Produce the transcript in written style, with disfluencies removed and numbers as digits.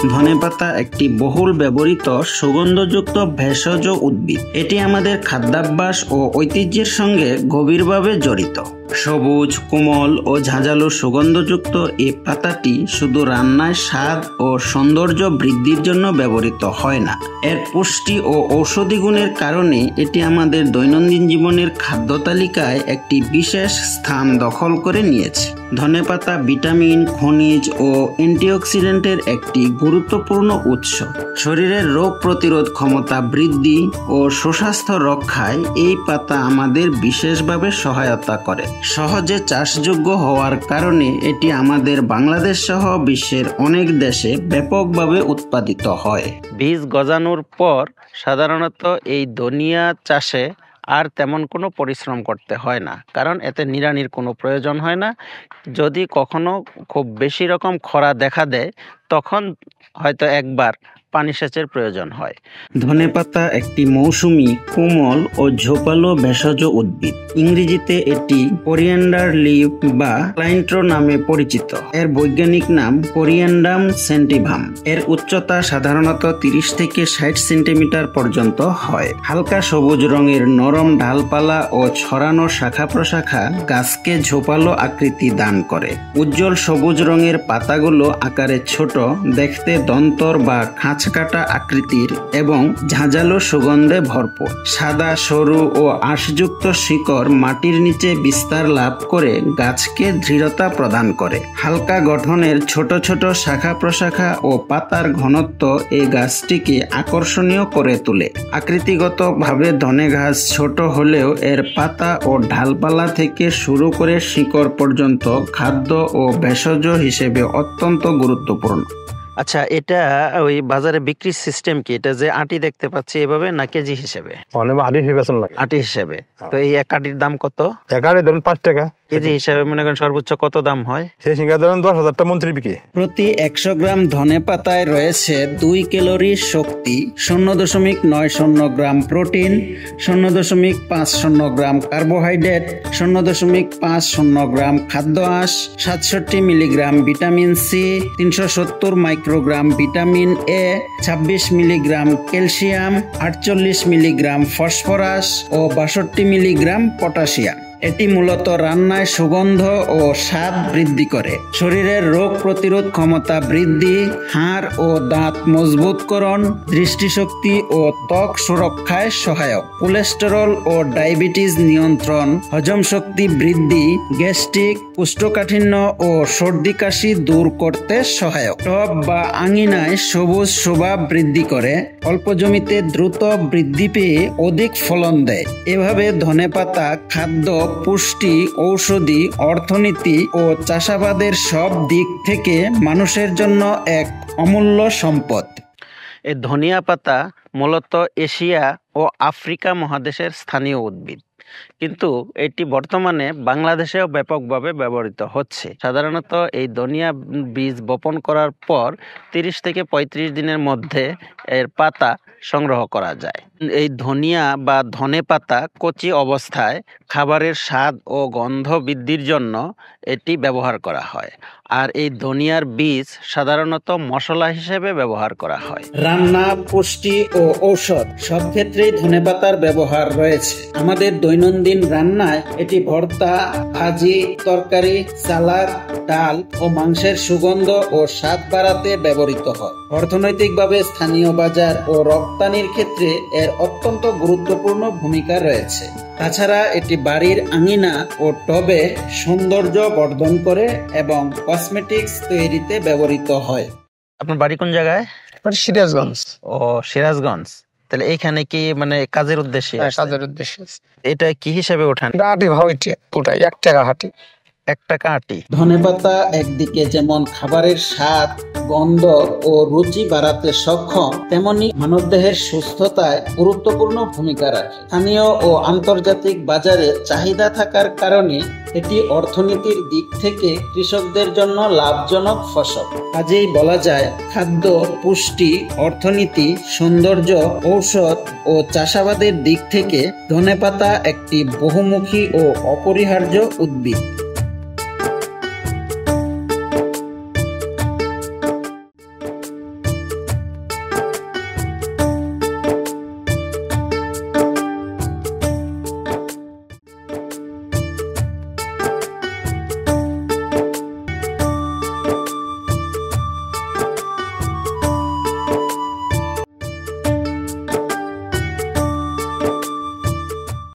ধনেপাতা একটি বহুল ব্যবহৃত সুগন্ধযুক্ত ভেষজ উদ্ভিদ। এটি আমাদের খাদ্যাভ্যাস ও ঐতিহ্যের সঙ্গে গভীরভাবে জড়িত। সবুজ, কোমল ও ঝাঁঝালো সুগন্ধযুক্ত এই পাতাটি শুধু রান্নায় স্বাদ ও সৌন্দর্য বৃদ্ধির জন্য ব্যবহৃত হয় না, এর পুষ্টি ও ঔষধি গুণের কারণে এটি আমাদের দৈনন্দিন জীবনের খাদ্য তালিকায় একটি বিশেষ স্থান দখল করে নিয়েছে। ধনেপাতা ভিটামিন, খনিজ ও অ্যান্টিঅক্সিডেন্টের একটি গুরুত্বপূর্ণ উৎস। শরীরের রোগ প্রতিরোধ ক্ষমতা বৃদ্ধি ও সুস্বাস্থ্য রক্ষায় এই পাতা আমাদের বিশেষভাবে সহায়তা করে। সহজে চাষযোগ্য হওয়ার কারণে এটি আমাদের বাংলাদেশ সহ বিশ্বের অনেক দেশে ব্যাপকভাবে উৎপাদিত হয়। বীজ গজানোর পর সাধারণত এই ধনিয়া চাষে আর তেমন কোনো পরিশ্রম করতে হয় না, কারণ এতে নিড়ানির কোনো প্রয়োজন হয় না। যদি কখনো খুব বেশি রকম খরা দেখা দেয় তখন হয়তো একবার পানি সেচের প্রয়োজন হয়। ধনেপাতা একটি মৌসুমী, কোমল ও ঝোপালো ভেষজ উদ্ভিদ। ইংরেজিতে এটি কোরিয়ান্ডার লিভ বা ক্লাইন্ট্রো নামে পরিচিত। এর বৈজ্ঞানিক নাম কোরিয়ান্ডাম সেন্টিভাম। এর উচ্চতা সাধারণত 30 থেকে 60 সেন্টিমিটার পর্যন্ত হয়। হালকা সবুজ রঙের নরম ডালপালা ও ছড়ানো শাখা প্রশাখা গাছকে ঝোপালো আকৃতি দান করে। উজ্জ্বল সবুজ রঙের পাতাগুলো আকারে ছোট, দেখতে দন্তর বা কাটা আকৃতির এবং ঝাঁঝালো সুগন্ধে ভরপুর। সাদা, সরু ও আঁশযুক্ত শিকড় মাটির নিচে বিস্তার লাভ করে গাছকে দৃঢ়তা প্রদান করে। হালকা গঠনের ছোট ছোট শাখা প্রশাখা ও পাতার ঘনত্ব এই গাছটিকে আকর্ষণীয় করে তোলে। আকৃতিগতভাবে ধনে গাছ ছোট হলেও এর পাতা ও ডালপালা থেকে শুরু করে শিকড় পর্যন্ত খাদ্য ও ভেষজ হিসেবে অত্যন্ত গুরুত্বপূর্ণ। আচ্ছা, এটা ওই বাজারে বিক্রির সিস্টেম কি? এটা যে আটি দেখতে পাচ্ছি এভাবে, না কেজি হিসেবে? আটি হিসেবে। তো এই এক আটির দাম কত? এক আটি ধরুন 5 টাকা। কেজি হিসাবে মনে করেন সর্বোচ্চ কত দাম হয়? সেই সিঙ্গা ধরুন 10,000 টাকা মন্ত্রী বিক্রি। প্রতি 100 গ্রাম ধনে পাতায় রয়েছে 2 ক্যালোরি শক্তি, 0.90 gram protein, 0.50 gram carbohydrate, 0.50 gram খাদ্য আঁশ, 67 milligram vitamin C, 370 microgram vitamin A, 26 milligram calcium, 48 milligram phosphorus ও 62 মিলিগ্রাম পটাশিয়াম। এটি মূলত রান্নায় সুগন্ধ ও স্বাদ বৃদ্ধি করে, শরীরের রোগ প্রতিরোধ ক্ষমতা বৃদ্ধি, হাড় ও দাঁত মজবুতকরণ, দৃষ্টিশক্তি ও ত্বক সুরক্ষায় সহায়ক, কোলেস্টেরল ও ডায়াবেটিস নিয়ন্ত্রণ, হজম শক্তি বৃদ্ধি, গ্যাস্ট্রিক, কোষ্ঠকাঠিন্য ও সর্দি কাশি দূর করতে সহায়ক। টব বা আঙিনায় সবুজ শোভা বৃদ্ধি করে, অল্প জমিতে দ্রুত বৃদ্ধি পেয়ে অধিক ফলন দেয়। এভাবে ধনেপাতা খাদ্য, পুষ্টি, ঔষধি, অর্থনীতি ও চাষাবাদের সব দিক থেকে মানুষের জন্য এক অমূল্য সম্পদ। এই ধনিয়া পাতা মূলত এশিয়া ও আফ্রিকা মহাদেশের স্থানীয় উদ্ভিদ, কিন্তু এটি বর্তমানে বাংলাদেশেও ব্যাপকভাবে ব্যবহৃত হচ্ছে। সাধারণত এই ধনিয়া বীজ বপন করার পর 30 থেকে 35 দিনের মধ্যে এর পাতা সংগ্রহ করা যায়। এই ধনিয়া বা ধনে পাতা কচি অবস্থায় খাবারের স্বাদ ও গন্ধ বৃদ্ধির জন্য এটি ব্যবহার করা হয়, আর এই ধনিয়ার বীজ সাধারণত মশলা হিসেবে ব্যবহার করা হয়। রান্না, পুষ্টি ও ঔষধ সব ক্ষেত্রেই ধনেপাতার ব্যবহার রয়েছে। আমাদের দৈনন্দিন রান্নায় এটি ভর্তা, ভাজি, তরকারি, সালাদ, ডাল ও মাংসের সুগন্ধ ও স্বাদ বাড়াতে ব্যবহৃত হয়। অর্থনৈতিকভাবে স্থানীয় বাজার ও রপ্তানির ক্ষেত্রে এর অত্যন্ত গুরুত্বপূর্ণ ভূমিকা রয়েছে। তাছাড়া এটি বাড়ির আঙিনা ও টবে সৌন্দর্য বর্ধন করে এবং কসমেটিক্স তৈরিতে ব্যবহৃত হয়। আপনার বাড়ি কোন জায়গায়? সিরাজগঞ্জ। ও, সিরাজগঞ্জ। তাহলে এইখানে কি মানে কাজের উদ্দেশ্যে? কাজের উদ্দেশ্যে। এটা কি হিসেবে ওঠান? আটি ভাও, ওটাই 1 টাকা হাঁটি। 1 টাকা আটি। ধনেপাতা একদিকে যেমন খাবারের স্বাদ, গন্ধ ও রুচি বাড়াতে সক্ষম, তেমনি মানবদেহের সুস্থতায় গুরুত্বপূর্ণ ভূমিকা রাখে। স্থানীয় ও আন্তর্জাতিক বাজারে চাহিদা থাকার কারণে এটি অর্থনীতির দিক থেকে কৃষকদের জন্য লাভজনক ফসল। কাজেই বলা যায়, খাদ্য, পুষ্টি, অর্থনীতি, সৌন্দর্য, ঔষধ ও চাষাবাদের দিক থেকে ধনেপাতা একটি বহুমুখী ও অপরিহার্য উদ্ভিদ।